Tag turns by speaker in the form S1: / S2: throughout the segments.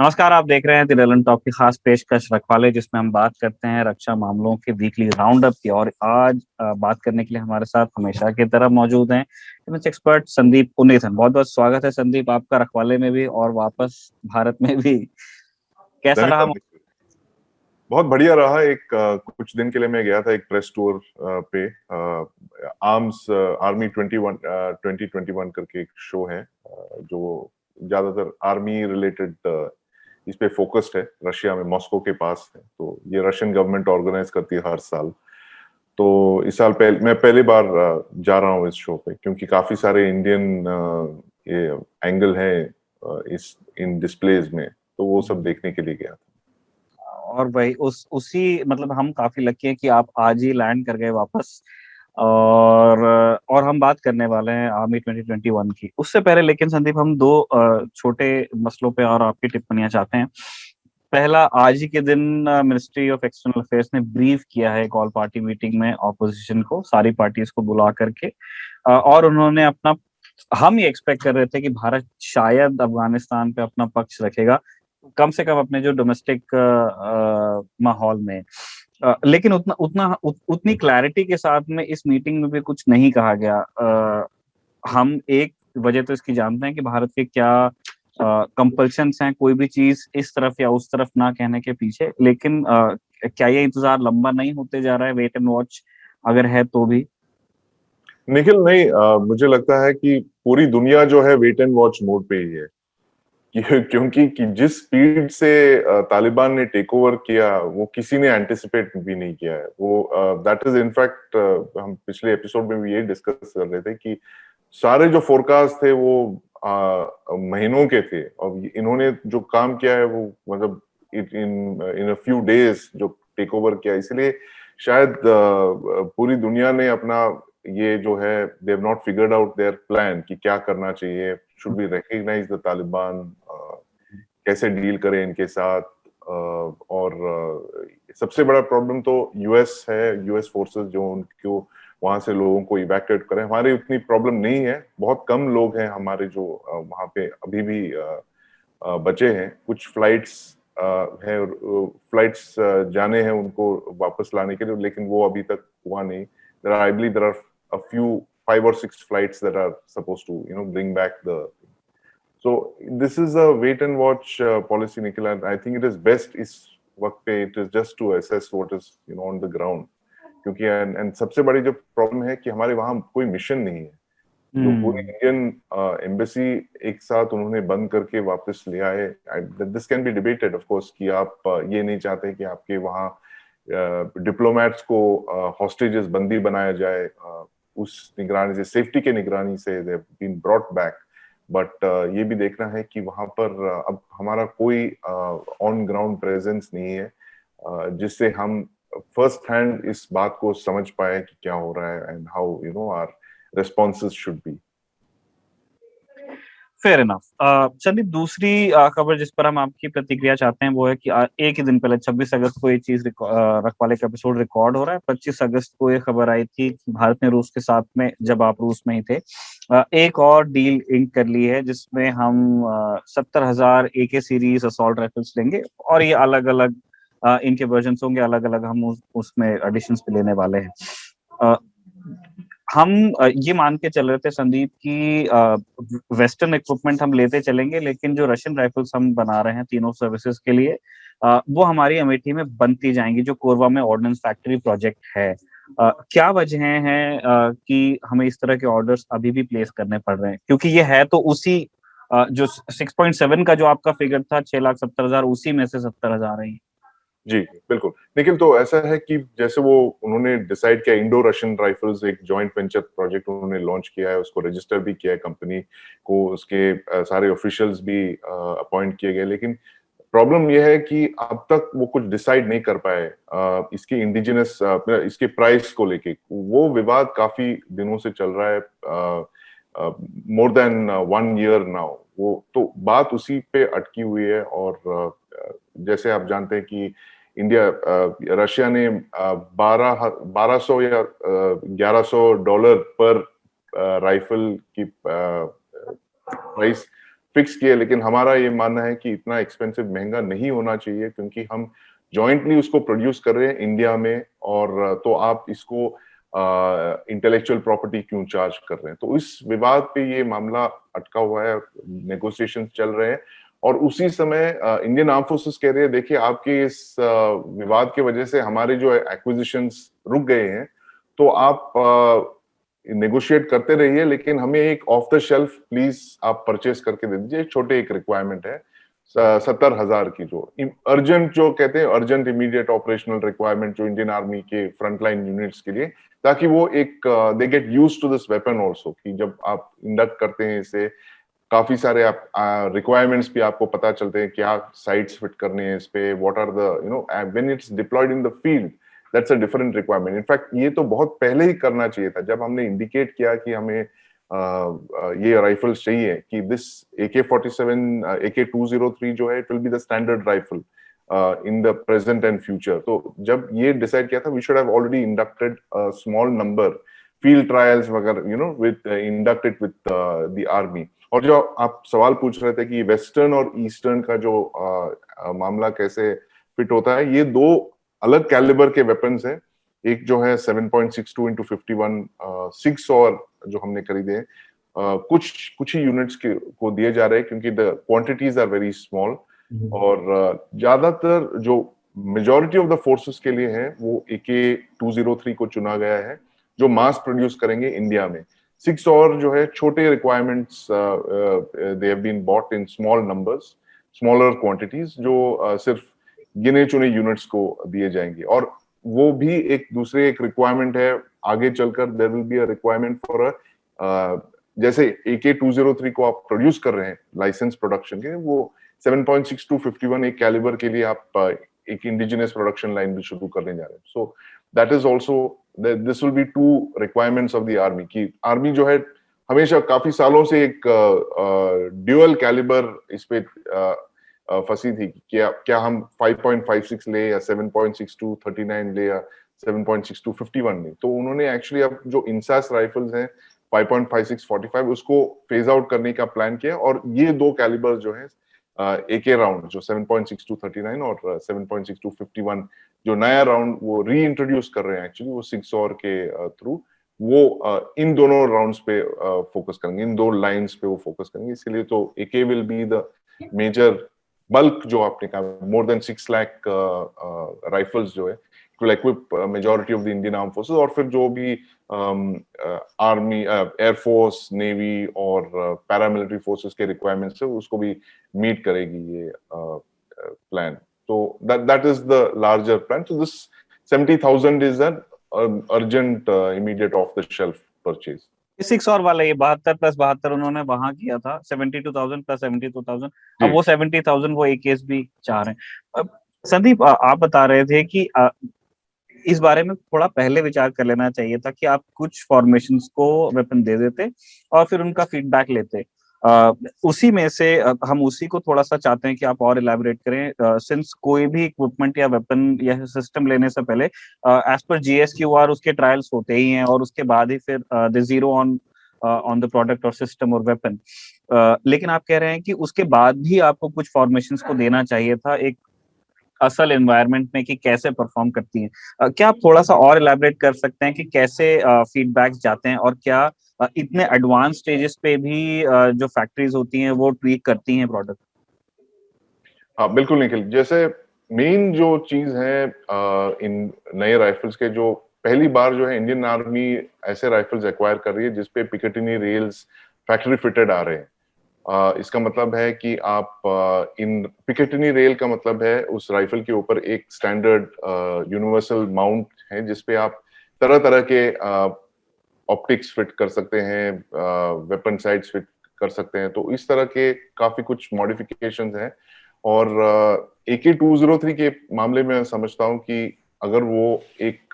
S1: नमस्कार, आप देख रहे हैं द रेलन टॉप की खास पेशकश रखवाले, जिसमें हम बात करते हैं रक्षा मामलों के वीकली राउंड अप की। और आज बात करने के लिए हमारे साथ हमेशा की तरह मौजूद हैं डिफेंस एक्सपर्ट संदीप पुनिथन। बहुत बहुत स्वागत है संदीप आपका रखवाले में भी और वापस भारत में भी। कैसा रहा?
S2: धन्यवाद। बहुत बढ़िया रहा। कुछ दिन के लिए मैं गया था एक प्रेस टूर पे। आर्म्स आर्मी 2021 करके एक शो है जो ज्यादातर आर्मी रिलेटेड इस पे फोकस्ड है। रशिया में मॉस्को के पास है, तो ये रशियन गवर्नमेंट ऑर्गेनाइज करती है हर साल। तो इस साल मैं पहली बार जा रहा हूँ इस शो पे, क्योंकि काफी सारे इंडियन ये एंगल है इस इन डिस्प्लेज में, तो वो सब देखने के लिए गया था।
S1: और वही उसी मतलब हम काफी लकी हैं कि आप आज ही लैंड कर गए वापस। और हम बात करने वाले हैं आर्मी 2021 की। उससे पहले लेकिन संदीप, हम दो छोटे मसलों पे और आपकी टिप्पणियां चाहते हैं। पहला, आज ही के दिन मिनिस्ट्री ऑफ एक्सटर्नल अफेयर्स ने ब्रीफ किया है एक ऑल पार्टी मीटिंग में ऑपोजिशन को, सारी पार्टीज को बुला करके। और उन्होंने अपना, हम ये एक्सपेक्ट कर रहे थे कि भारत शायद अफगानिस्तान पे अपना पक्ष रखेगा, कम से कम अपने जो डोमेस्टिक माहौल में। लेकिन उतनी क्लैरिटी के साथ में इस मीटिंग में भी कुछ नहीं कहा गया। हम एक वजह तो इसकी जानते हैं कि भारत के क्या कंपल्शंस हैं कोई भी चीज इस तरफ या उस तरफ ना कहने के पीछे। लेकिन क्या ये इंतजार लंबा नहीं होते जा रहा है, वेट एंड वॉच अगर है तो भी?
S2: निखिल, नहीं, मुझे लगता है कि पूरी दुनिया जो है वेट एंड वॉच मोड पे ही है। क्योंकि जिस स्पीड से तालिबान ने टेक ओवर किया, वो किसी ने एंटिसिपेट भी नहीं किया है। वो दैट इज इनफैक्ट, हम पिछले एपिसोड में भी यही डिस्कस कर रहे थे कि सारे जो फोरकास्ट थे वो महीनों के थे, और इन्होंने जो काम किया है वो मतलब इन अ फ्यू डेज जो टेक ओवर किया, इसलिए शायद पूरी दुनिया ने अपना ये जो है, they have not figured out their plan कि क्या करना चाहिए। Should be recognise the Taliban, कैसे डील करें इनके साथ। और सबसे बड़ा प्रॉब्लम तो यूएस है, यूएस फोर्सेस जो उनको वहां से लोगों को इवैक्यूएट करें। हमारी उतनी प्रॉब्लम नहीं है, बहुत कम लोग हैं हमारे जो वहां पे अभी भी बचे हैं। कुछ फ्लाइट्स है, फ्लाइट्स जाने हैं उनको वापस लाने के लिए, लेकिन वो अभी तक हुआ नहीं। I believe there are a few 5 or 6 flights that are supposed to bring back the. So this is a wait and watch policy, Nikhil, and I think it is best इस वक्त पे it is just to assess what is on the ground. क्योंकि and सबसे बड़ी जो problem है कि हमारे वहां कोई मिशन नहीं है। जो पूरी इंडियन एम्बेसी एक साथ उन्होंने बंद करके वापस ले आए। This can be debated of course कि आप ये नहीं चाहते कि आपके वहाँ डिप्लोमेट्स को हॉस्टेजेस बंदी बनाया जाए, उस निगरानी से, सेफ्टी के निगरानी से they been brought back. But ये भी देखना है कि वहां पर अब हमारा कोई ऑन ग्राउंड प्रेजेंस नहीं है, जिससे हम फर्स्ट हैंड इस बात को समझ पाए कि क्या हो रहा है and how our responses should be.
S1: Fair enough. Sandeep, दूसरी खबर जिस पर हम आपकी प्रतिक्रिया चाहते हैं वो है कि एक ही दिन पहले 26 अगस्त को ये चीज रखवाले का एपिसोड रिकॉर्ड हो रहा है। 25 अगस्त को ये खबर आई थी कि भारत ने रूस के साथ में, जब आप रूस में ही थे, एक और डील इंक कर ली है जिसमें हम 70,000 AK सीरीज असॉल्ट राइफल्स लेंगे। और ये अलग अलग इनके वर्जन होंगे, अलग अलग हम उसमें एडिशंस पे लेने वाले हैं। हम ये मान के चल रहे थे संदीप कि वेस्टर्न इक्विपमेंट हम लेते चलेंगे, लेकिन जो रशियन राइफल्स हम बना रहे हैं तीनों सर्विसेज के लिए, वो हमारी अमेठी में बनती जाएंगी, जो कोरबा में ऑर्डिनेंस फैक्ट्री प्रोजेक्ट है। क्या वजह है कि हमें इस तरह के ऑर्डर्स अभी भी प्लेस करने पड़ रहे हैं? क्योंकि ये है तो उसी जो 6.7 का जो आपका फिगर था 6,70,000, उसी में से 70,000 है।
S2: जी बिल्कुल। लेकिन तो ऐसा है कि जैसे वो उन्होंने डिसाइड किया, इंडो रशियन राइफल्स एक जॉइंट वेंचर प्रोजेक्ट उन्होंने लॉन्च किया है, उसको रजिस्टर भी किया है कंपनी को, उसके सारे ऑफिशियल्स भी अपॉइंट किए गए। लेकिन प्रॉब्लम यह है कि अब तक वो कुछ डिसाइड नहीं कर पाए इसके इंडिजिनस, इसके प्राइस को लेके। वो विवाद काफी दिनों से चल रहा है, मोर देन 1 year नाउ। वो तो बात उसी पे अटकी हुई है। और जैसे आप जानते हैं कि रशिया ने 1200 या $1,100 पर राइफल की प्राइस फिक्स किया, लेकिन हमारा ये मानना है कि इतना एक्सपेंसिव, महंगा नहीं होना चाहिए, क्योंकि हम जॉइंटली उसको प्रोड्यूस कर रहे हैं इंडिया में, और तो आप इसको इंटेलेक्चुअल प्रॉपर्टी क्यों चार्ज कर रहे हैं। तो इस विवाद पे ये मामला अटका हुआ है, नेगोशिएशन चल रहे हैं, और उसी समय इंडियन आर्म फोर्सेस कह रहे हैं देखिए आपके इस विवाद की वजह से हमारे जो एक्विजिशंस रुक गए हैं, तो आप नेगोशिएट करते रहिए, लेकिन हमें एक ऑफ द शेल्फ प्लीज आप परचेस करके दे दीजिए। छोटे एक रिक्वायरमेंट है 70,000 की, जो अर्जेंट, जो कहते हैं अर्जेंट इमीडिएट ऑपरेशनल रिक्वायरमेंट, जो इंडियन आर्मी के फ्रंटलाइन यूनिट्स के लिए, ताकि वो एक they get used to this weapon also, कि जब आप इंडक्ट करते हैं इसे, काफी सारे आप रिक्वायरमेंट्स भी आपको पता चलते हैं, क्या साइट्स फिट करने हैं इस पे, what are the when it's deployed in the field, that's a different requirement. In fact ये तो बहुत पहले ही करना चाहिए था, जब हमने इंडिकेट किया कि हमें ये राइफल्स चाहिए, कि दिस AK-47 AK-203 जो है, it will be the standard rifle in the present and future. तो जब ये डिसाइड किया था, we should have already inducted small number field trials वगैरह, with inducted with the army. और जो आप सवाल पूछ रहे थे कि वेस्टर्न और ईस्टर्न का जो मामला कैसे फिट होता है, ये दो अलग कैलिबर के वेपन्स हैं। एक जो है 7.62 into 51 6 और जो हमने खरीदे हैं, कुछ ही यूनिट्स को दिए जा रहे हैं, क्योंकि the quantities are very small, और ज्यादातर जो मेजॉरिटी ऑफ द फोर्सेस के लिए है वो AK-203 को चुना गया है, जो मास प्रोड्यूस करेंगे इंडिया में। 6 और जो है छोटे requirements, they have been bought in small numbers, smaller quantities, जो सिर्फ गिने चुने यूनिट्स को दिए जाएंगे। और वो भी एक दूसरे एक रिक्वायरमेंट है, आगे चलकर there will be a requirement for जैसे AK-203 को आप प्रोड्यूस कर रहे हैं लाइसेंस प्रोडक्शन के, वो 7.6251 एक कैलिबर के लिए आप एक इंडिजिनस प्रोडक्शन लाइन भी शुरू करने जा रहे हैं। So that is also, this will be two requirements of the army, की आर्मी जो है हमेशा काफी सालों से एक ड्यूअल कैलिबर इस पे फंसी थी, क्या हम 5.56 ले, या 7.6239 ले, या 7.6251 ले। तो उन्होंने एक्चुअली अब जो इंसास राइफल्स हैं 5.5645 उसको फेज आउट करने का प्लान किया, और ये दो कैलिबर जो है AK राउंड, जो 7.6239 और 7.6251, जो नया राउंड वो री इंट्रोड्यूस कर रहे हैं एक्चुअली, वो 6 और के थ्रू, वो इन दोनों राउंड्स पे फोकस करेंगे, इन दो लाइंस पे वो फोकस करेंगे। इसलिए तो AK will be the major bulk, जो आपने कहा मोर देन 6 लाख राइफल्स जो है, will equip majority of the Indian Armed Forces, और फिर जो भी आर्मी, एयरफोर्स, नेवी और पैरामिलिट्री फोर्सेस के रिक्वायरमेंट्स है, उसको भी मीट करेगी ये प्लान। तो that is the larger plan. So this 70,000 is an urgent immediate off the shelf purchase.
S1: 6 और वाला, ये 72+72 उन्होंने वहां किया था, 72,000 + 72,000, अब वो 70,000 वो AKs भी चाह रहे हैं। संदीप, आप बता रहे थे कि इस बारे में थोड़ा पहले विचार कर लेना चाहिए था, कि आप कुछ फॉर्मेशंस को वेपन दे देते और फिर उनका फीडबैक लेते। उसी में से हम उसी को थोड़ा सा चाहते हैं कि आप और इलैबोरेट करें, सिंस कोई भी इक्विपमेंट या वेपन या सिस्टम लेने से पहले एज पर GSQR उसके ट्रायल्स होते ही हैं, और उसके बाद ही फिर the zero on the product और सिस्टम और वेपन। लेकिन आप कह रहे हैं कि उसके बाद भी आपको कुछ फॉर्मेशंस को देना चाहिए था एक असल एनवायरनमेंट में, कि कैसे परफॉर्म करती हैं। क्या आप थोड़ा सा और इलैबोरेट कर सकते हैं कि कैसे फीडबैक्स जाते हैं, और क्या इतने एडवांस स्टेजेस पे भी जो फैक्ट्रीज होती हैं वो ट्वीक करती हैं प्रोडक्ट?
S2: हाँ बिल्कुल निखिल, जैसे मेन जो चीज है इन नए राइफल्स के, जो पहली बार जो है इंडियन आर्मी ऐसे राइफल्स एक्वायर कर रही है जिसपे पिकेटिनी रेल्स फैक्ट्री फिटेड आ रहे हैं। इसका मतलब है कि आप इन पिकेटिनी रेल का मतलब है उस राइफल के ऊपर एक स्टैंडर्ड यूनिवर्सल माउंट है, जिसपे आप तरह तरह के ऑप्टिक्स फिट कर सकते हैं, वेपन साइट्स फिट कर सकते हैं। तो इस तरह के काफी कुछ मॉडिफिकेशंस हैं। और AK-203 के मामले में समझता हूं कि अगर वो एक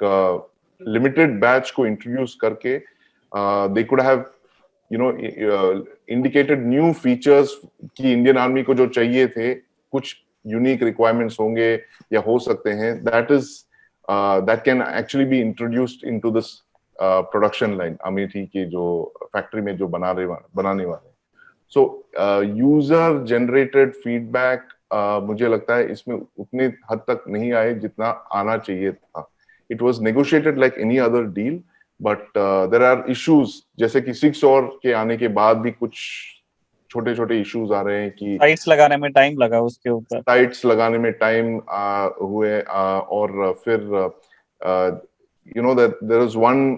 S2: लिमिटेड बैच को इंट्रोड्यूस करके they could have indicated new features, कि इंडियन आर्मी को जो चाहिए थे, कुछ यूनिक रिक्वायरमेंट्स होंगे या हो सकते हैं, that can actually be introduced into this production line, Amethi की जो फैक्ट्री में जो बनाने वाले हैं। सो यूजर जनरेटेड फीडबैक मुझे लगता है इसमें उतनी हद तक नहीं आए जितना आना चाहिए था. It was negotiated like any other deal, but there are issues, जैसे कि 6 और के आने के बाद भी कुछ छोटे छोटे इश्यूज आ रहे हैं कि
S1: साइट्स लगाने में टाइम लगा उसके ऊपर,
S2: साइट्स लगाने में टाइम हुए, और फिर you know that there is one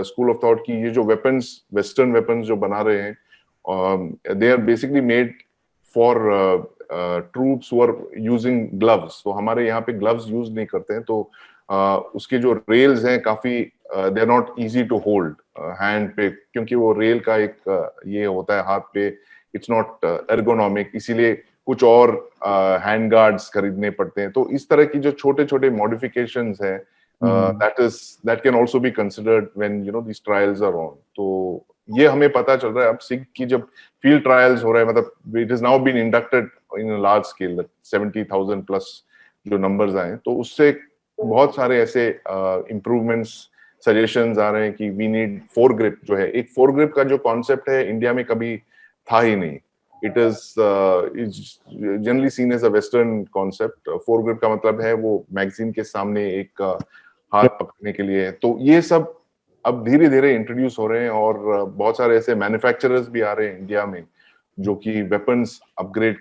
S2: school of thought कि ये जो वेपन्स, वेस्टर्न वेपन्स जो बना रहे हैं, they are basically made for troops who are using gloves. तो हमारे यहाँ पे ग्लव्स यूज नहीं करते हैं, तो उसके जो रेल्स हैं काफी they are not easy to hold hand पे, क्योंकि वो रेल का एक ये होता है हाथ पे, इट्स नॉट एर्गोनॉमिक, इसीलिए कुछ और हैंड गार्ड्स खरीदने पड़ते हैं. तो इस तरह की जो छोटे छोटे मॉडिफिकेशंस हैं, that can also be considered when these trials are on. तो ये हमें पता चल रहा है अब सिग की जब फील्ड ट्रायल्स हो रहे हैं, मतलब it is now been inducted in a large scale, 70,000 plus जो नंबर्स आए, तो उससे बहुत सारे ऐसे इम्प्रूवमेंट्स, सजेशंस आ रहे हैं कि वी नीड फोर ग्रिप. जो है एक फोर ग्रिप का जो कॉन्सेप्ट है इंडिया में कभी था ही नहीं. It is generally seen as a western concept. Fore grip का मतलब है वो मैगजीन के सामने एक हाथ पकड़ने के लिए. तो ये सब अब धीरे धीरे इंट्रोड्यूस हो रहे हैं, और बहुत सारे ऐसे मैन्युफैक्चरर्स भी आ रहे हैं इंडिया में जो कि वेपन्स अपग्रेड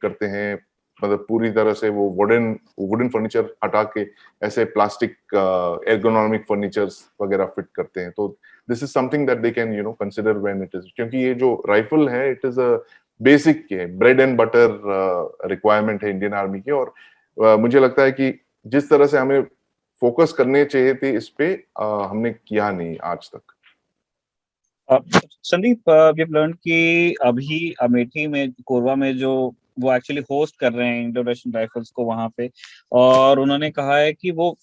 S2: करते हैं, मतलब पूरी तरह से वो वुडन फर्नीचर हटा के ऐसे प्लास्टिक एर्गोनॉमिक फर्नीचर्स वगैरह फिट करते हैं. तो this is something that they can consider when it is, क्योंकि ये जो राइफल है इट इज अ बेसिक के ब्रेड एंड बटर रिक्वायरमेंट है इंडियन आर्मी की. और मुझे लगता है कि जिस तरह से हमें फोकस करने चाहिए थे इस पे, हमने किया नहीं आज तक.
S1: संदीप, वी हैव लर्न कि अभी अमेठी में, कोरबा में जो वो एक्चुअली होस्ट कर रहे हैं इंडो रशियन राइफल्स को वहां पे, और उन्होंने कहा है कि वो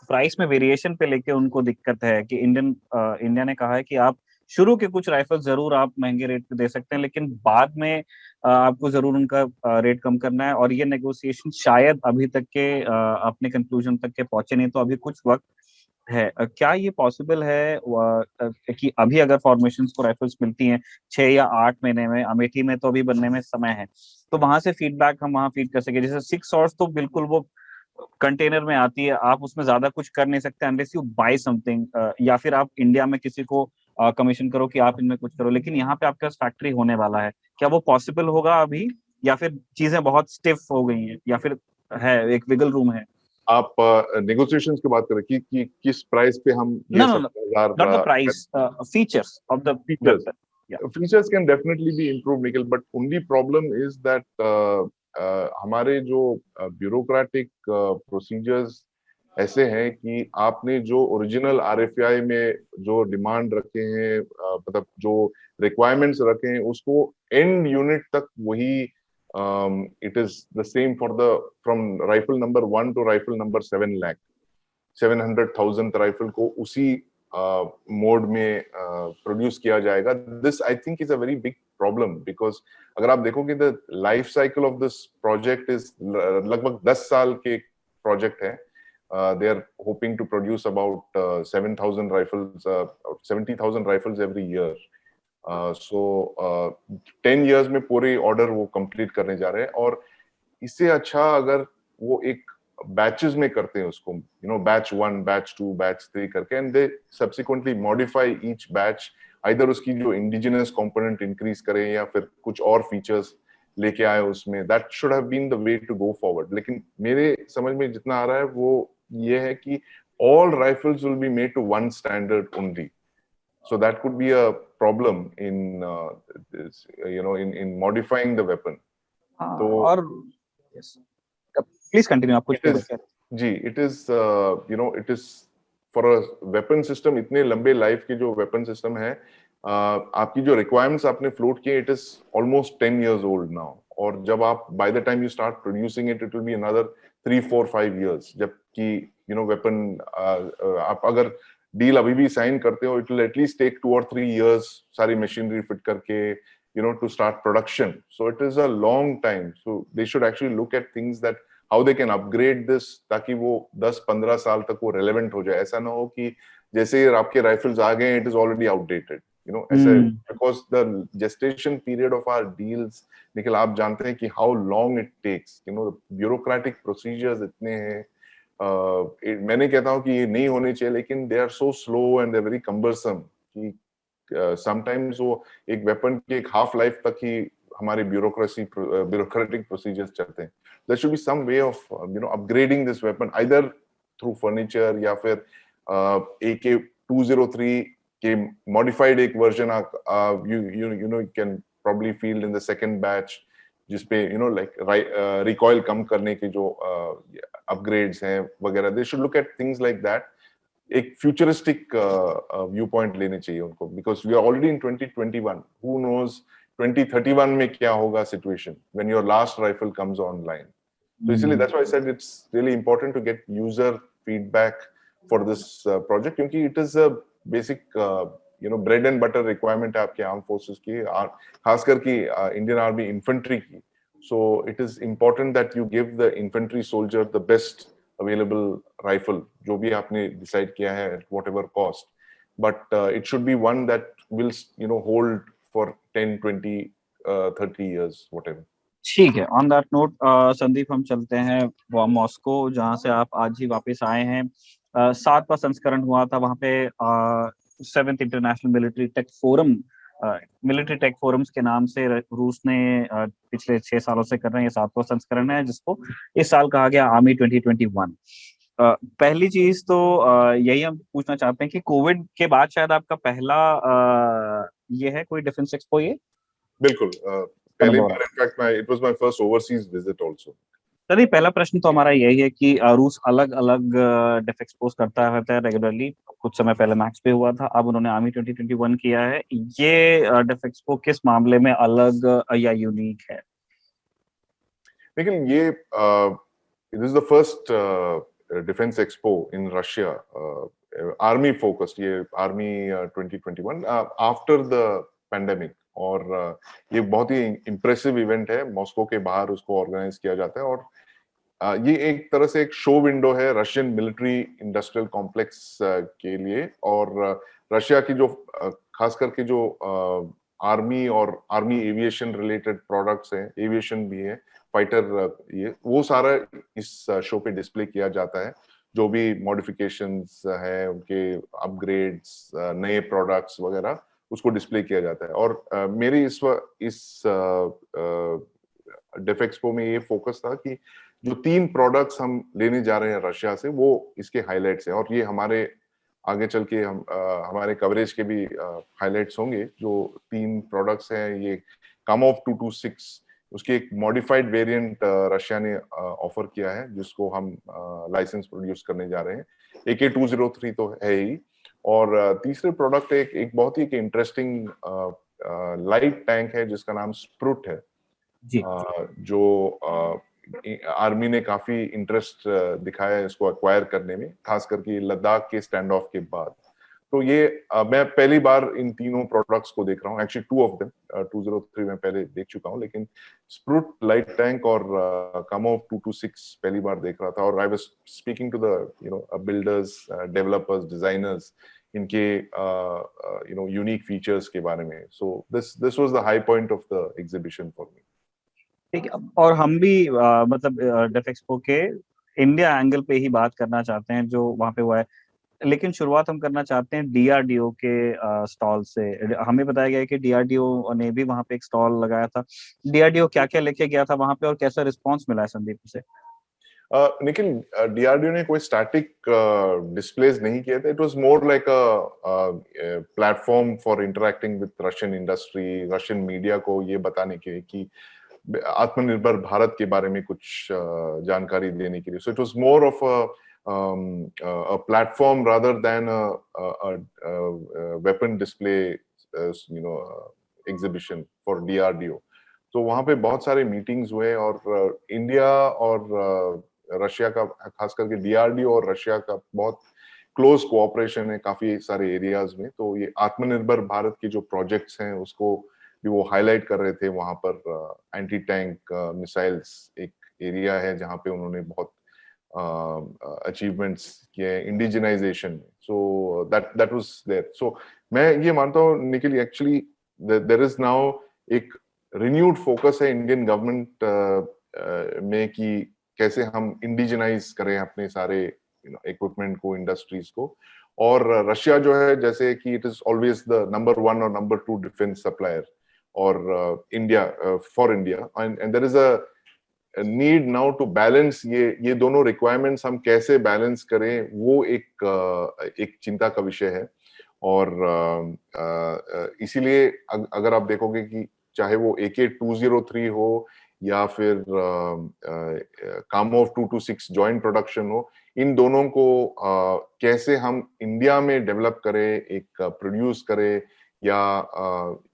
S1: प्राइस में वेरिएशन पे लेके उनको दिक्कत है कि इंडिया ने कहा है कि आप शुरू के कुछ राइफल जरूर आप महंगे रेट पे दे सकते हैं, लेकिन बाद में आपको जरूर उनका रेट कम करना है, और ये नेगोशिएशन शायद अभी तक के अपने कंक्लूजन तक के पहुंचे नहीं, तो अभी कुछ वक्त है. क्या ये पॉसिबल है कि अभी अगर फॉर्मेशंस को राइफल्स मिलती हैं 6 या 8 महीने में, अमेठी में तो अभी बनने में समय है, तो वहां से फीडबैक हम वहां फीड कर सके? जैसे 6 हॉर्स तो बिल्कुल वो कंटेनर में आती है, आप उसमें ज्यादा कुछ कर नहीं सकते अनलेस यू बाय समथिंग, या फिर आप इंडिया में किसी को कमीशन करो कि आप इनमें कुछ करो, लेकिन यहाँ पे आपके पास फैक्ट्री होने वाला है. क्या वो पॉसिबल होगा अभी, या फिर चीजें बहुत स्टिफ हो गई हैं, या फिर है एक विगल रूम है?
S2: आप नेगोशिएशंस की बात करें कि किस प्राइस पे हम ये
S1: No, no, no,
S2: 70,000
S1: not the price. Features of the
S2: features.
S1: weapon. Yeah.
S2: Features can definitely be improved, Nikhil, but only problem is that हमारे जो ब्यूरोक्रेटिक प्रोसीजर्स ऐसे हैं कि आपने जो ओरिजिनल आरएफआई में जो डिमांड रखे हैं, मतलब जो रिक्वायरमेंट्स रखे हैं, उसको एंड यूनिट तक वही it is the same for the from rifle number 1 to rifle number 7 lakh 700,000 rifle को उसी मोड में प्रोड्यूस किया जाएगा. This I think is a very big problem, because अगर आप देखोगे the life cycle of this project is लगभग 10 साल के प्रोजेक्ट है. they are hoping to produce about 7,000 rifles, 70,000 rifles every year. So 10 years में पूरे ऑर्डर वो कंप्लीट करने जा रहे हैं. और इससे अच्छा अगर वो एक बैचेस में करते हैं उसको, बैच 1, बैच 2, बैच 3 करके, and they subsequently modify each batch, either उसकी जो इंडिजिनस कंपोनेंट इंक्रीज करें या फिर कुछ और फीचर्स लेके आए उसमें, that should have been the way to go forward. लेकिन मेरे समझ में जितना आ रहा है वो ये है कि all rifles will be made to one standard only, so that could be a problem in this, in modifying the weapon. तो
S1: और प्लीज कंटिन्यू, आप कुछ कह रहे थे.
S2: जी, it is it is for a weapon system, इतने लंबे लाइफ के जो वेपन सिस्टम है, आपकी जो रिक्वायरमेंट्स आपने फ्लोट किए, it is almost 10 years old now. और जब आप by the time you start producing it, it will be another 3, 4, 5 years. जबकि वेपन आप अगर डील अभी भी साइन करते हो, it will at least take 2 or 3 years सारी मशीनरी फिट करके to start production. So it is a long time. So they should actually look at things that how they can upgrade this, ताकि वो 10-15 साल तक वो relevant हो जाए. ऐसा ना हो कि जैसे आपके राइफल्स आ गए, it is already outdated. ऐसे, because the gestation period of our deals, Nikhil आप जानते हैं कि how long it takes, bureaucratic procedures इतने हैं। मैंने कहता हूँ कि ये नहीं होने चाहिए, लेकिन they are so slow and they are very cumbersome कि समटाइम्स वो एक वेपन की एक हाफ लाइफ तक ही हमारे ब्यूरोक्रेटिक प्रोसीजर्स चलते हैं। There should be some way of upgrading this weapon, either through furniture या फिर AK-203 के मॉडिफाइड एक version you can probably field in the second batch, जिसपे लाइक रिकॉइल कम करने के जो अपग्रेड्स हैं वगैरह। They should look at things like that. एक फ्यूचरिस्टिक व्यू पॉइंट लेने चाहिए उनको, because we are already in 2021। Who knows 2031 में क्या होगा situation when your last rifle comes online. तो इसलिए that's why I said it's really important to get user feedback for this project, क्योंकि it is a basic bread and butter requirement है आपके arm forces की, खासकर की Indian army infantry की। So it is important that you give the infantry soldier the best available rifle, जो भी आपने decide किया है at whatever cost, but it should be one that will hold for 10, 20, 30 years, whatever.
S1: ठीक है, on that note Sandeep हम चलते हैं वो मॉस्को, जहां से आप आज ही वापस आए हैं। 7वां संस्करण हुआ था वहां पे, 7th international military take forums के नाम से रूस ने पिछले 6 सालों से कर रहे हैं। ये 7वां संस्करण है, जिसको इस साल कहा गया आर्मी 2021। पहली चीज तो यही हम पूछना चाहते हैं कि कोविड के बाद शायद आपका पहला ये है कोई डिफेंस एक्सपो ये?
S2: बिल्कुल, पहली बार, in fact it was my first overseas visit also.
S1: Sir, पहला प्रश्न तो हमारा यही है कि रूस अलग अलग डिफ एक्सपोज करता रहता है रेगुलरली। कुछ समय पहले मैक्स पे हुआ था, अब उन्होंने आर्मी 2021 किया है। ये डिफ एक्सपो किस मामले में अलग या यूनिक है?
S2: लेकिन ये this is the first defence expo in Russia, army focused, ये आर्मी 2021 आफ्टर द पैंडेमिक। और ये बहुत ही इम्प्रेसिव इवेंट है, मॉस्को के बाहर उसको ऑर्गेनाइज किया जाता है। और ये एक तरह से एक शो विंडो है रशियन मिलिट्री इंडस्ट्रियल कॉम्प्लेक्स के लिए। और रशिया की जो खास करके जो आर्मी और आर्मी एविएशन रिलेटेड प्रोडक्ट्स हैं, एविएशन भी है, फाइटर, ये वो सारा इस शो पे डिस्प्ले किया जाता है। जो भी मॉडिफिकेशंस है, उनके अपग्रेड्स, नए प्रोडक्ट्स वगैरह, उसको डिस्प्ले किया जाता है। और मेरी इस डिफ एक्सपो में ये फोकस था कि जो 3 प्रोडक्ट्स हम लेने जा रहे हैं रशिया से, वो इसके हाइलाइट्स हैं। और ये हमारे आगे चल के हमारे कवरेज के भी हाइलाइट्स होंगे। जो 3 प्रोडक्ट्स हैं, ये कामोव 226, उसकी एक मॉडिफाइड वेरिएंट रशिया ने ऑफर किया है, जिसको हम लाइसेंस प्रोड्यूस करने जा रहे हैं। AK-203 तो है ही। और तीसरे प्रोडक्ट एक बहुत ही इंटरेस्टिंग लाइट टैंक है, जिसका नाम स्प्रूट है
S1: जी।
S2: जो आर्मी ने काफी इंटरेस्ट दिखाया है इसको एक्वायर करने में, खास करके लद्दाख के स्टैंड ऑफ के बाद। तो ये मैं पहली बार इन तीनों प्रोडक्ट्स को देख रहा हूँ। एक्चुअली 2 ऑफ देम, 203 में पहले देख चुका हूँ, लेकिन स्प्रूट लाइट टैंक और कामोव 226 पहली बार देख रहा था। और I was speaking to the builders, developers, designers, इनके यूनिक फीचर्स के बारे में। So this was the high point of the exhibition for me.
S1: ठीक है, और हम भी मतलब डिफ एक्सपो के इंडिया एंगल पे ही बात करना चाहते हैं जो वहां पे हुआ है। लेकिन शुरुआत हम करना चाहते हैं डीआरडीओ के स्टॉल से। हमें बताया गया है कि डीआरडीओ ने भी वहां पे एक स्टॉल लगाया था। डीआरडीओ क्या क्या लेके गया था वहां पे और कैसा रिस्पांस मिला है संदीप से?
S2: लेकिन डीआरडीओ ने कोई स्टैटिक डिस्प्लेस नहीं किए थे। It was more like a platform for interacting with Russian industry, Russian media को ये बताने के लिए कि आत्मनिर्भर भारत के बारे में कुछ जानकारी देने के लिए। So it was more of a platform rather than a weapon display, exhibition for DRDO. तो वहां पे बहुत सारे मीटिंग्स हुए। और इंडिया और रशिया का, खास करके डीआरडीओ और रशिया का बहुत क्लोज कोऑपरेशन है काफी सारे एरियाज में। तो ये आत्मनिर्भर भारत के जो प्रोजेक्ट्स हैं, उसको भी वो हाईलाइट कर रहे थे वहां पर। एंटी टैंक मिसाइल्स एक एरिया है जहां पे उन्होंने बहुत अचीवमेंट्स किए indigenization, so that was there. So मैं ये मानता हूँ Nikhil, actually there is now एक रिन्यूड फोकस है इंडियन गवर्नमेंट में कि कैसे हम इंडिजिनाइज करें अपने सारे इक्विपमेंट को, इंडस्ट्रीज को। और रशिया जो है, जैसे कि it is always the number 1 और नंबर 2 डिफेंस सप्लायर, और India for India, and there is a need now to balance ये दोनों रिक्वायरमेंट्स हम कैसे बैलेंस करें, वो एक चिंता का विषय है। और इसीलिए अगर आप देखोगे कि चाहे वो AK-203 हो या फिर कामोव 226 जॉइंट प्रोडक्शन हो, इन दोनों को कैसे हम इंडिया में डेवलप करें, एक प्रोड्यूस करें, या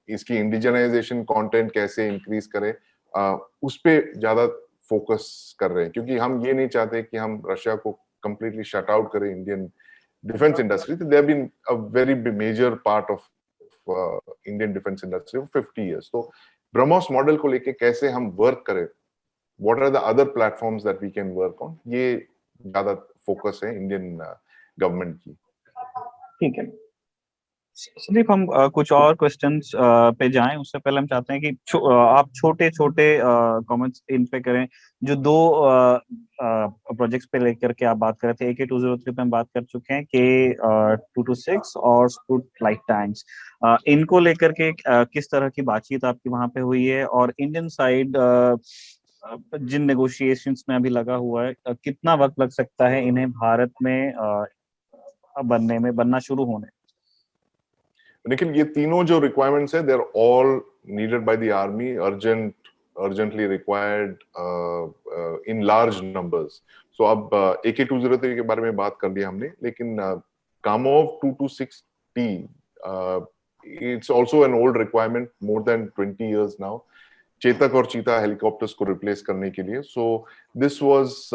S2: इसकी इंडिजिनाइजेशन कंटेंट कैसे इंक्रीज करें, उस पे ज्यादा फोकस कर रहे हैं। क्योंकि हम ये नहीं चाहते कि हम रशिया को कंप्लीटली शट आउट करें Indian defence industry. They have been a very major part of Indian defence industry for 50 years। तो ब्रह्मोस मॉडल को लेके कैसे हम वर्क करें, what are the other platforms that we can work on, ये ज्यादा focus है इंडियन गवर्नमेंट की।
S1: ठीक है संदीप, हम कुछ और क्वेश्चंस पे जाएं उससे पहले हम चाहते हैं कि आप छोटे छोटे कमेंट्स इन पे करें। जो दो प्रोजेक्ट्स पे लेकर के आप बात कर रहे थे, AK-203 पे हम बात कर चुके हैं, K-226 और स्पुट लाइट टैंक्स, इनको लेकर के किस तरह की बातचीत आपकी वहां पे हुई है, और इंडियन साइड जिन नेगोशिएशंस में अभी लगा हुआ है, कितना वक्त लग सकता है इन्हें भारत में बनना शुरू होने?
S2: निखिल, ये तीनों जो रिक्वायरमेंट्स है, they are all needed by the army, urgently required in large numbers. So अब AK-203 के बारे में बात कर लिया हमने, लेकिन Kamov 226T, it's also an old requirement, more than 20 years now, Chetak और चीता हेलीकॉप्टर्स को रिप्लेस करने के लिए। सो दिस वाज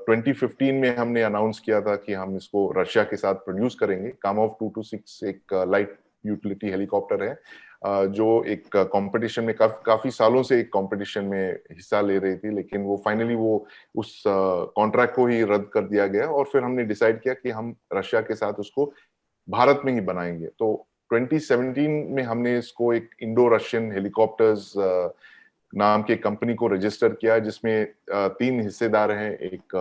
S2: 2015 में हमने अनाउंस किया था कि हम इसको रशिया के साथ प्रोड्यूस करेंगे। कामोव 226 एक लाइट यूटिलिटी हेलीकॉप्टर है, जो एक कंपटीशन में काफी सालों से एक कंपटीशन में हिस्सा ले रही थी, लेकिन वो फाइनली उस कॉन्ट्रैक्ट को ही रद्द कर दिया गया, और फिर हमने डिसाइड किया कि हम रशिया के साथ उसको भारत में ही बनाएंगे। तो 2017 में हमने इसको एक इंडो रशियन हेलीकॉप्टर्स नाम के कंपनी को रजिस्टर किया, जिसमें 3 हिस्सेदार हैं। एक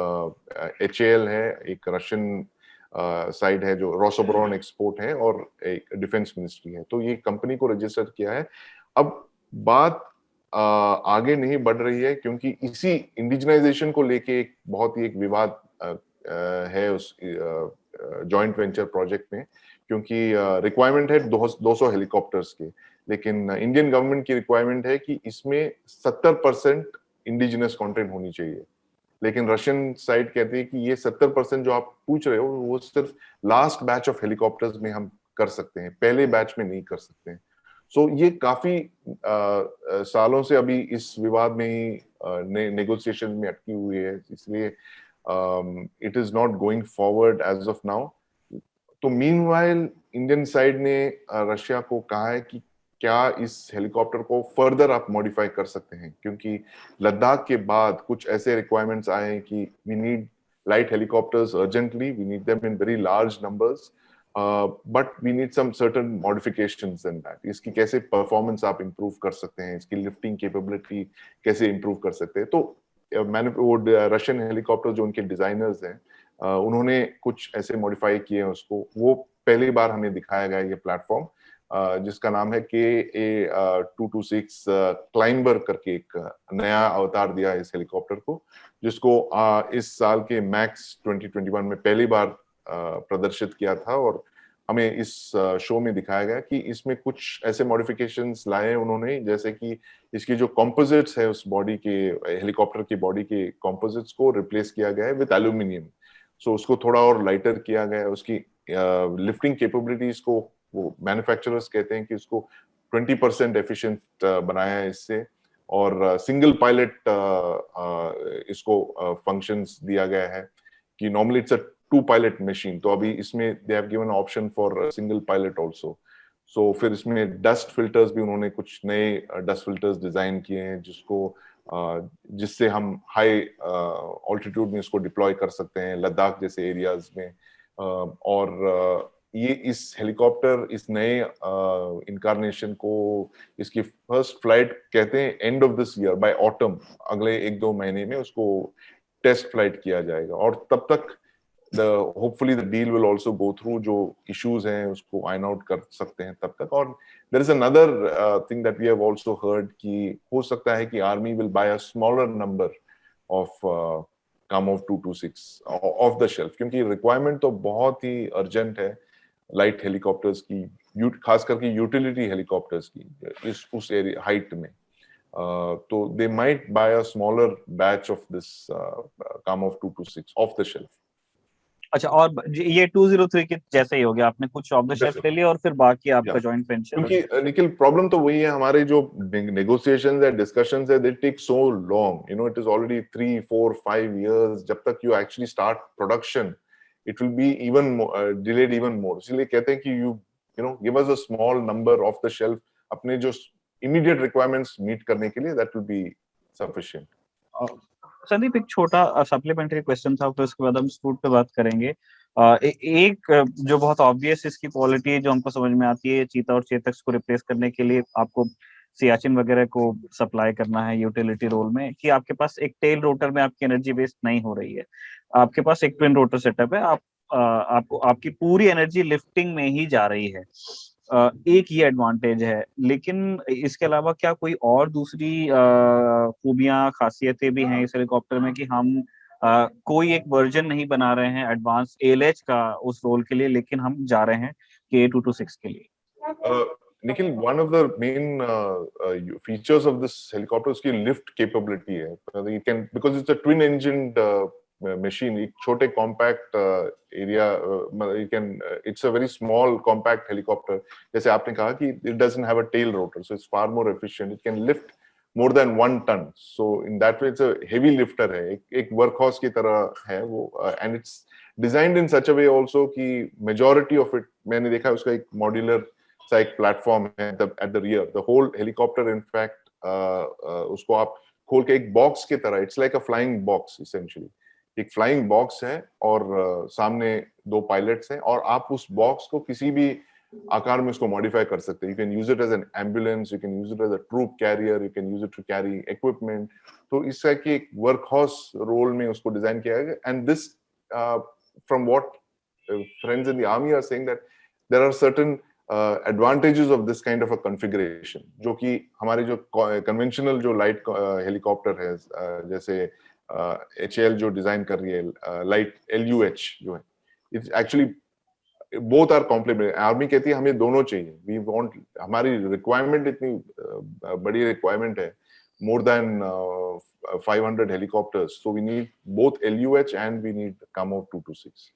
S2: HAL है, एक रशियन साइड है जो रोसोब्रोन एक्सपोर्ट है, और एक डिफेंस मिनिस्ट्री है। तो ये कंपनी को रजिस्टर किया है। अब बात आगे नहीं बढ़ रही है, क्योंकि इसी इंडिजिनाइजेशन को लेके एक बहुत ही एक विवाद है उस जॉइंट वेंचर प्रोजेक्ट में, क्योंकि रिक्वायरमेंट है 200 हेलीकॉप्टर्स के, लेकिन इंडियन गवर्नमेंट की रिक्वायरमेंट है कि इसमें 70% इंडिजिनस कंटेंट होनी चाहिए। लेकिन रशियन साइड कहती है कि ये 70% जो आप पूछ रहे हो, वो सिर्फ लास्ट बैच ऑफ हेलीकॉप्टर्स में हम कर सकते हैं, पहले बैच में नहीं कर सकते हैं। सो ये काफी सालों से अभी इस विवाद में ही नेगोशिएशन में अटकी हुई है, इसलिए it is not going forward as of now. तो मीनवाइल इंडियन साइड ने रशिया को कहा है कि क्या इस हेलीकॉप्टर को फर्दर आप मॉडिफाई कर सकते हैं, क्योंकि लद्दाख के बाद कुछ ऐसे रिक्वायरमेंट्स आए हैं कि we need light helicopters urgently, we need them in very large numbers, but we need some certain modifications in that. इसकी कैसे परफॉर्मेंस आप इंप्रूव कर सकते हैं, इसकी लिफ्टिंग कैपेबिलिटी कैसे इंप्रूव कर सकते हैं। तो वो रशियन हेलीकॉप्टर जो उनके डिजाइनर्स हैं, उन्होंने कुछ ऐसे मॉडिफाई किए हैं उसको। वो पहली बार हमें दिखाया गया ये प्लेटफॉर्म, जिसका नाम है KA-226 क्लाइंबर करके एक नया अवतार दिया है इस हेलीकॉप्टर को, जिसको इस साल के मैक्स 2021 में पहली बार प्रदर्शित किया था। और हमें इस शो में दिखाया गया कि इसमें कुछ ऐसे मॉडिफिकेशंस लाए हैं उन्होंने, जैसे कि इसकी जो कॉम्पोजिट्स है, उस बॉडी के, हेलीकॉप्टर की बॉडी के कॉम्पोजिट्स को रिप्लेस किया गया है विद एल्यूमिनियम। सो उसको थोड़ा और लाइटर किया गया है। उसकी लिफ्टिंग कैपेबिलिटीज को, वो मैन्युफैक्चरर्स कहते हैं कि उसको 20% एफिशिएंट बनाया है इससे, और सिंगल पायलट इसको फंक्शंस दिया गया है कि normally it's a 2 pilot machine, तो अभी इसमें they have given option for single pilot also. So फिर इसमें डस्ट फिल्टर्स भी, उन्होंने कुछ नए डस्ट फिल्टर्स डिजाइन किए हैं, जिसको जिससे हम हाई ऑल्टीट्यूड में इसको डिप्लॉय कर सकते हैं, लद्दाख जैसे एरियाज में। और ये इस हेलीकॉप्टर, इस नए इनकारनेशन को, इसकी फर्स्ट फ्लाइट कहते हैं end of this year, by autumn, अगले 1-2 महीने में उसको टेस्ट फ्लाइट किया जाएगा। और तब तक hopefully the deal will also go through, जो issues हैं उसको iron out कर सकते हैं तब तक। और there is another thing that we have also heard कि हो सकता है कि army will buy a smaller number of Kamov 226 off the shelf, क्योंकि requirement तो बहुत ही urgent है लाइट हेलीकॉप्टर्स की, खास करके यूटिलिटी हेलीकॉप्टर्स की उस एरिया हाइट में। तो they might buy a smaller batch of this Kamov 226 off the shelf.
S1: अच्छा, और ये 203 के जैसे ही हो गया, आपने कुछ ऑफ द शेल्फ ले लिया और फिर बाकी आपका जॉइंट वेंचर।
S2: क्योंकि निखिल प्रॉब्लम तो वही है, हमारे जो नेगोशिएशंस है, डिस्कशंस है, they take so long, you know, it is already 3, 4, 5 years. जब तक you actually start production, it will be even delayed even more. इसलिए कहते हैं कि you know give us a small number off the shelf, अपने जो immediate requirements meet करने के लिए, that will be sufficient.
S1: Sandeep, एक छोटा सप्लीमेंट्री क्वेश्चन था, फिर उसके बाद हम स्क्रूट पे बात करेंगे। एक जो बहुत ऑब्वियस इसकी क्वालिटी है जो हमको समझ में आती है, चीता और चेतक को रिप्लेस करने के लिए आपको सियाचिन वगैरह को सप्लाई करना है यूटिलिटी रोल में, कि आपके पास एक टेल रोटर में आपकी एनर्जी वेस्ट नहीं हो रही है, आपके पास एक ट्विन रोटर सेटअप है, आपको आपकी पूरी एनर्जी लिफ्टिंग में ही जा रही है। एक ये एडवांटेज है, लेकिन इसके अलावा क्या कोई और दूसरी खूबियां, खासियतें भी हैं इस हेलीकॉप्टर में, कि हम कोई एक वर्जन नहीं बना रहे हैं एडवांस एएलएच का उस रोल के लिए, लेकिन हम जा रहे हैं के226 के लिए?
S2: Nikhil, one of the main features of this helicopter is की lift capability है। You can, because it's a twin engined machine, एक छोटे compact area, you can, it's a very small compact helicopter। जैसे आपने कहा कि it doesn't have a tail rotor, so it's far more efficient, it can lift more than 1 ton, so in that way it's a heavy lifter है, एक workhorse की तरह है वो। And it's designed in such a way also कि majority of it, मैंने देखा उसका एक modular सा एक प्लेटफॉर्म है at the rear, the whole helicopter in fact उसको आप खोल के एक बॉक्स की तरह, it's like a flying box essentially, एक फ्लाइंग बॉक्स है और सामने 2 पायलट्स हैं, और आप उस बॉक्स को किसी भी आकार में उसको मॉडिफाई कर सकते हैं। You can use it as an ambulance, you can use it as a troop carrier, you can use it to carry equipment. तो इस तरह की एक वर्कहॉर्स रोल में उसको डिजाइन किया गया। And this, from what friends in the army are saying, that there are certain advantages of this kind of a configuration, जो कि हमारे जो conventional जो लाइट हेलीकॉप्टर है, जैसे HAL जो डिजाइन कर रही है लाइट LUH जो है, it's actually both are complement. Army कहती है हमें दोनों चाहिए, वी वांट, हमारी रिक्वायरमेंट इतनी बड़ी रिक्वायरमेंट है, more than 500 helicopters, so we need both LUH and we need Kamov 226।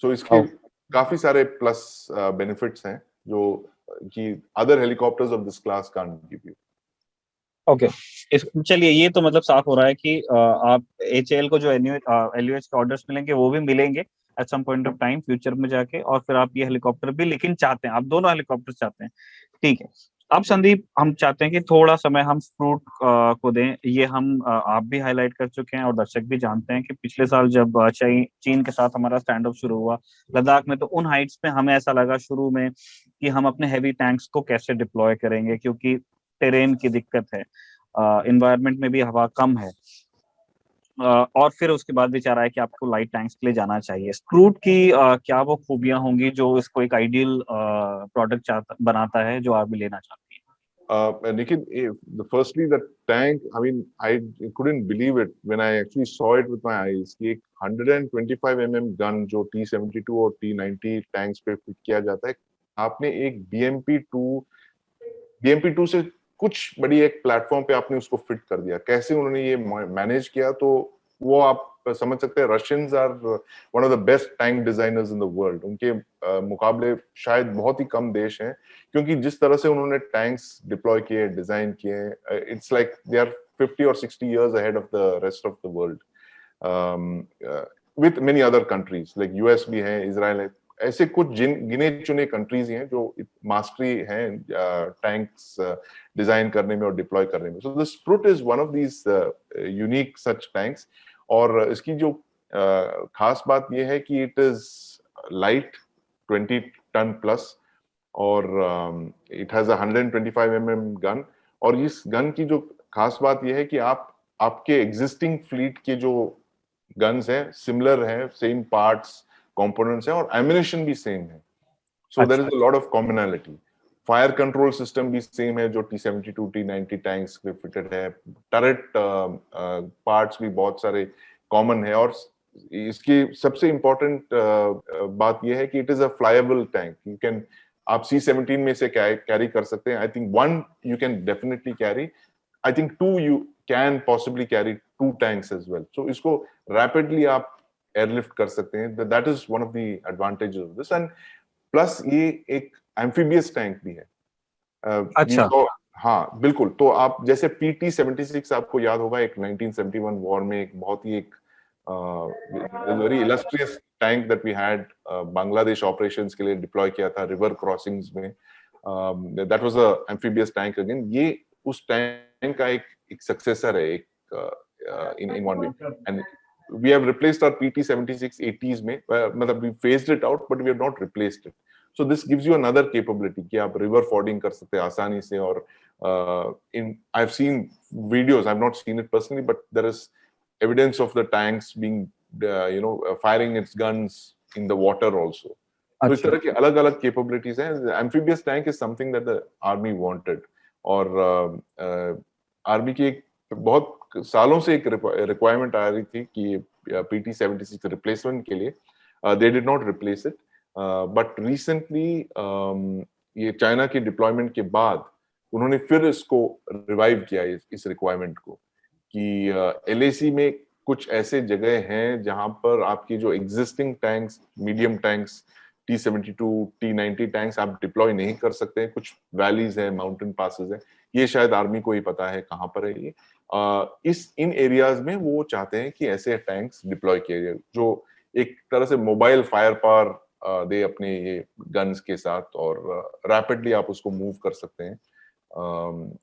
S2: So इसके काफी सारे प्लस बेनिफिट्स हैं जो कि other helicopters of this class can't give you.
S1: Okay, चलिए, ये तो मतलब साफ हो रहा है कि आप HAL को जो LUH के ऑर्डर्स मिलेंगे वो भी मिलेंगे at some point of time future में जाके, और फिर आप ये हेलीकॉप्टर भी लेकिन चाहते हैं, आप दोनों हेलीकॉप्टर चाहते हैं, ठीक है। अब संदीप, हम चाहते हैं कि थोड़ा समय हम फ्रूट को दें। ये हम आप भी हाईलाइट कर चुके हैं और दर्शक भी जानते हैं कि पिछले साल जब चीन के साथ हमारा स्टैंड अप शुरू हुआ लद्दाख में, तो उन हाइट्स पे हमें ऐसा लगा शुरू में कि हम अपने हैवी टैंक्स को कैसे डिप्लॉय करेंगे, क्योंकि टेरेन की दिक्कत है, एनवायरनमेंट में भी हवा कम है, और फिर उसके बाद विचार आया कि आपको लाइट टैंक्स के लिए जाना चाहिए। स्क्रूट की क्या वो खूबियां होंगी जो इसको एक आइडियल प्रोडक्ट बनाता है जो आप भी लेना चाहती है?
S2: Nikhil, firstly the tank, I mean, I couldn't believe it when I actually saw it with my eyes कि एक 125 mm गन जो T-72 और T-90 टैंक्स पे फिट किया जाता है, आपने एक BMP-2 से कुछ बड़ी एक प्लेटफॉर्म पे आपने उसको फिट कर दिया। कैसे उन्होंने ये मैनेज किया, तो वो आप समझ सकते हैं। Russians are one of the best tank designers in the world. उनके मुकाबले शायद बहुत ही कम देश हैं, क्योंकि जिस तरह से उन्होंने टैंक्स डिप्लॉय किए, डिजाइन किए, it's like they are 50 or 60 years ahead of the rest of the world, with many other countries like US भी है, Israel है, ऐसे कुछ गिने चुने कंट्रीज हैं जो मास्टरी हैं टैंक्स डिजाइन करने में और डिप्लॉय करने में. So the Sprut is one of these unique such tanks. और इसकी जो खास बात यह है कि it is light 20 ton plus और इट हैज 125 mm गन. और इस गन की जो खास बात यह है कि आपके एग्जिस्टिंग फ्लीट के जो गन्स हैं सिमिलर हैं, सेम पार्ट्स कंपोनेंट्स हैं और एमिनेशन भी सेम है. So there is a lot of commonality. Fire control system भी सेम है जो T-72 T-90 टैंक्स में फिटेड है. टरेट पार्ट्स भी बहुत सारे कॉमन है. और इसकी सबसे इम्पोर्टेंट बात यह है कि it is a flyable tank. You can आप C-17 में से कैरी कर सकते हैं. I think 1 you can definitely carry. I think 2 you can possibly carry 2 tanks as well. So इसको rapidly आप airlift कर सकते हैं. That is one of the advantages of this. And plus ये एक amphibious tank भी है.
S1: अच्छा.
S2: हाँ बिल्कुल. तो आप जैसे PT-76 आपको याद होगा, एक 1971 वॉर में एक बहुत ही एक very illustrious tank that we had Bangladesh operations के लिए डिप्लॉय किया था river crossings में. That was a amphibious tank again. ये उस टैंक का एक सक्सेसर है in one way. And we have replaced our PT-76 80s में, मतलब we phased it out but we have not replaced it. So this gives you another capability कि आप river fording कर सकते हैं आसानी से. और I've seen videos, I've not seen it personally, but there is evidence of the tanks being firing its guns in the water also. तो इस तरह की अलग अलग capabilities हैं. Amphibious tank is something that the army wanted. और army की एक बहुत सालों से एक रिक्वायरमेंट आ रही थी कि PT-76 रिप्लेसमेंट के लिए. They did not replace it but recently ये चाइना की डिप्लॉयमेंट के बाद उन्होंने फिर इसको रिवाइव किया इस रिक्वायरमेंट को कि LAC में कुछ ऐसे जगह हैं जहां पर आपकी जो existing tanks, medium tanks, T-72 T-90 tanks आप डिप्लॉय नहीं कर सकते हैं. कुछ वैलीज है, माउंटेन पासेस है. ये शायद आर्मी को ही पता है कहां पर है ये. इन एरियाज में वो चाहते हैं कि ऐसे टैंक्स डिप्लॉय किए जाए जो एक तरह से मोबाइल फायर पावर दे अपने ये गन्स के साथ. और रैपिडली आप उसको मूव कर सकते हैं.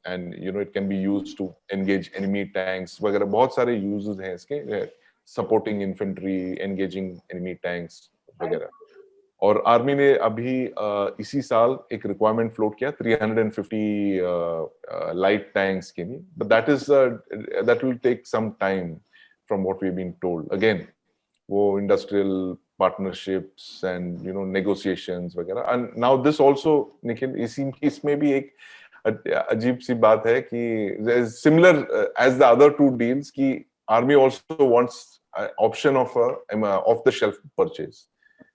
S2: And it can be used to engage enemy tanks वगैरह. बहुत सारे यूजेस हैं इसके. Supporting infantry, engaging enemy tanks वगैरह. और आर्मी ने अभी इसी साल एक रिक्वायरमेंट फ्लोट किया 350 लाइट टैंक्स के लिए. But that will take some time from what we been told. Again वो इंडस्ट्रियल पार्टनरशिप्स एंड नेगोशिएशंस वगैरह. And now this also Nikhil, इसमें भी एक अजीब सी बात है कि similar as the other 2 deals की army also wants option off the shelf purchase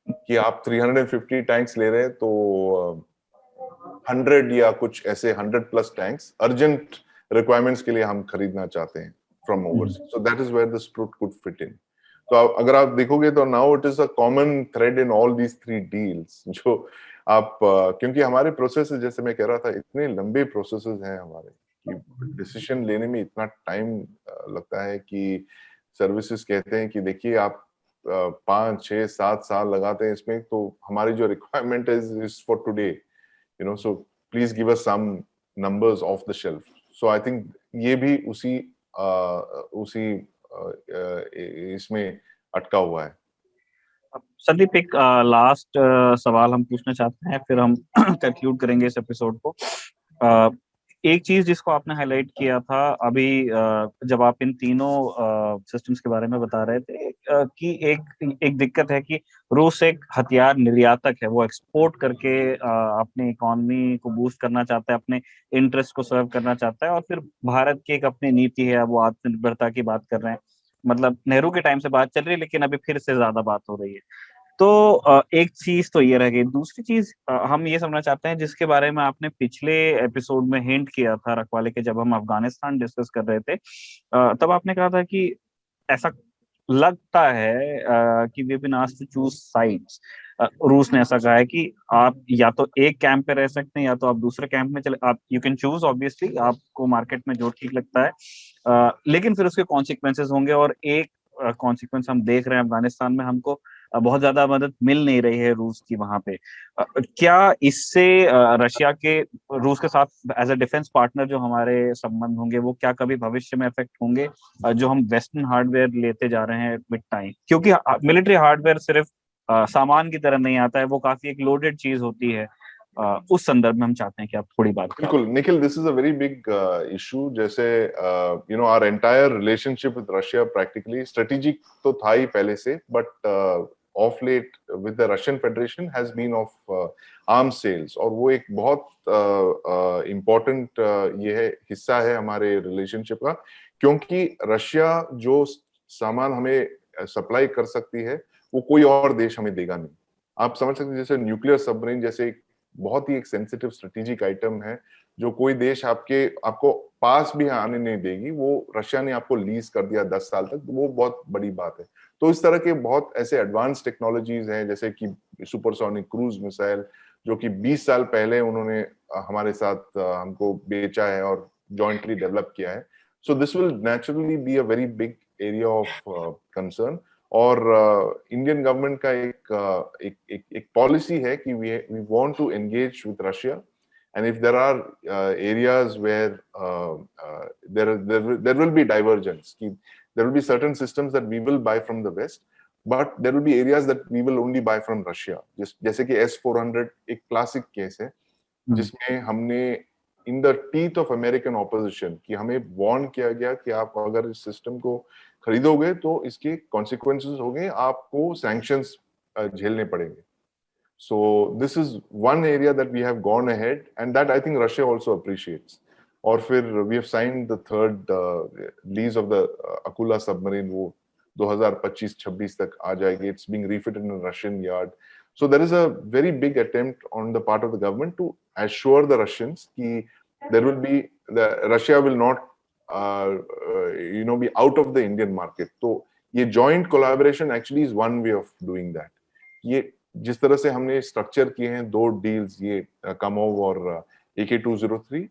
S2: कि आप 350 टैंक्स ले रहे हैं तो 100 या कुछ ऐसे 100+ टैंक्स अर्जेंट रिक्वायरमेंट्स के लिए हम खरीदना चाहते हैं from overseas. So that is where the Sprut could fit in. तो अगर आप देखोगे तो now it is a common thread in all these 3 deals जो आप क्योंकि हमारे प्रोसेस जैसे मैं कह रहा था इतने लंबे प्रोसेसेस हैं हमारे कि डिसीजन लेने में इतना टाइम लगता है कि सर्विसेज कहते हैं कि देखिए आप 5, 6, 7 साल लगाते हैं इसमें. तो हमारी जो requirement is for today, so please give us some numbers off the shelf. So I think ये भी उसी इसमें अटका हुआ है.
S1: संदीप, एक लास्ट सवाल हम पूछना चाहते हैं, फिर हम कंक्लूड करेंगे इस एपिसोड को. एक चीज जिसको आपने हाईलाइट किया था अभी जब आप इन तीनों सिस्टम्स के बारे में बता रहे थे कि एक दिक्कत है कि रूस एक हथियार निर्यातक है. वो एक्सपोर्ट करके अपनी इकोनॉमी को बूस्ट करना चाहता है, अपने इंटरेस्ट को सर्व करना चाहता है. और फिर भारत की एक अपनी नीति है, वो आत्मनिर्भरता की बात कर रहे हैं. मतलब नेहरू के टाइम से बात चल रही है लेकिन अभी फिर से ज्यादा बात हो रही है. तो एक चीज तो ये रह गई. दूसरी चीज हम ये समझना चाहते हैं जिसके बारे में आपने पिछले एपिसोड में हिंट किया था रखवाले के, जब हम अफगानिस्तान डिस्कस कर रहे थे. तब आपने कहा था कि ऐसा लगता है कि we been asked to choose sides. रूस ने ऐसा कहा है कि आप या तो एक कैंप पे रह सकते हैं या तो आप दूसरे कैंप में चले. आप यू कैन चूज, ऑब्वियसली आपको मार्केट में जो ठीक लगता है, लेकिन फिर उसके कॉन्सिक्वेंसेस होंगे. और एक कॉन्सिक्वेंस हम देख रहे हैं अफगानिस्तान में, हमको बहुत ज्यादा मदद मिल नहीं रही है रूस की वहां पे। क्या इससे रशिया के, रूस के साथ एज अ डिफेंस पार्टनर जो हमारे संबंध होंगे वो क्या कभी भविष्य में इफेक्ट होंगे, जो हम वेस्टर्न हार्डवेयर लेते जा रहे हैं विद टाइम? क्योंकि मिलिट्री हार्डवेयर सिर्फ सामान की तरह नहीं आता है, वो काफी एक लोडेड चीज होती है। उस संदर्भ में हम चाहते हैं कि आप थोड़ी बात करें।
S2: बिल्कुल Nikhil, this is a very big issue. जैसे you know our entire relationship with Russia practically strategic तो था ही पहले से, but of late with the Russian federation has been of arms sales, और वो एक बहुत इम्पोर्टेंट ये है हिस्सा है हमारे रिलेशनशिप का, क्योंकि रशिया जो सामान हमें सप्लाई कर सकती है वो कोई और देश हमें देगा नहीं। आप समझ सकते हैं, जैसे न्यूक्लियर सबमरीन जैसे बहुत ही एक सेंसिटिव स्ट्रेटेजिक आइटम है जो कोई देश आपको पास भी आने नहीं देगी, वो रशिया ने आपको लीज कर दिया 10 साल तक, वो बहुत बड़ी बात है। तो इस तरह के बहुत ऐसे एडवांस टेक्नोलॉजीज हैं, जैसे कि सुपरसोनिक क्रूज मिसाइल, जो कि 20 साल पहले उन्होंने हमारे साथ हमको बेचा है और जॉइंटली डेवलप किया है। So this will naturally be a very big area of concern. और इंडियन गवर्नमेंट का एक पॉलिसी है कि we want to engage with Russia, and if there are areas where there will be divergence, कि there will be certain systems that we will buy from the west, but there will be areas that we will only buy from Russia. जैसे कि S-400 एक classic case है, जिसमें हमने in the teeth of American opposition कि हमें warn किया गया कि आप अगर इस सिस्टम को खरीदोगे तो इसके कॉन्सिक्वेंसेस होंगे, आपको सैंक्शंस झेलने पड़ेंगे। So this is one area that we have gone ahead, and that I think Russia also appreciates. और फिर we have signed the third lease of the Akula submarine, वो 2025-26 तक आ जाएगी. It's being refitted in a Russian yard. So there is a very big attempt on the part of the government to assure the Russians कि there will be Russia will not be out of the Indian market. तो ये joint collaboration actually is one way of doing that. ये जिस तरह से हमने structure किए हैं दो डील्स, ये कमोव और AK-203,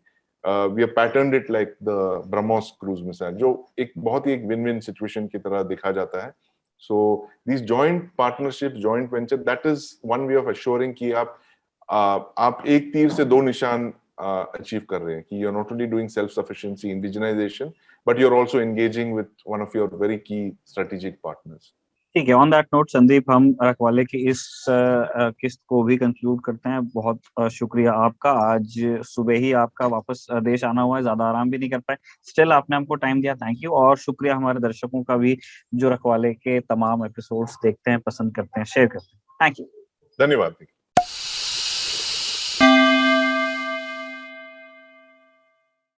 S2: we have patterned it like the BrahMos cruise missile, जो एक बहुत ही एक विन विन सिचुएशन की तरह दिखा जाता है। So this joint partnership, joint venture, that is one way of assuring कि आप एक तीर से दो निशान अचीव कर रहे हैं, कि you are not only doing self sufficiency, indigenisation, but you are also engaging with one of your very key strategic partners.
S1: ठीक है, ऑन दैट नोट संदीप, हम रखवाले की इस किस्त को भी कंक्लूड करते हैं। बहुत शुक्रिया आपका। आज सुबह ही आपका वापस देश आना हुआ है, ज्यादा आराम भी नहीं कर पाए, स्टिल आपने हमको टाइम दिया, थैंक यू। और शुक्रिया हमारे दर्शकों का भी, जो रखवाले के तमाम एपिसोड्स देखते हैं, पसंद करते हैं, शेयर करते हैं। Thank you.
S2: धन्यवाद।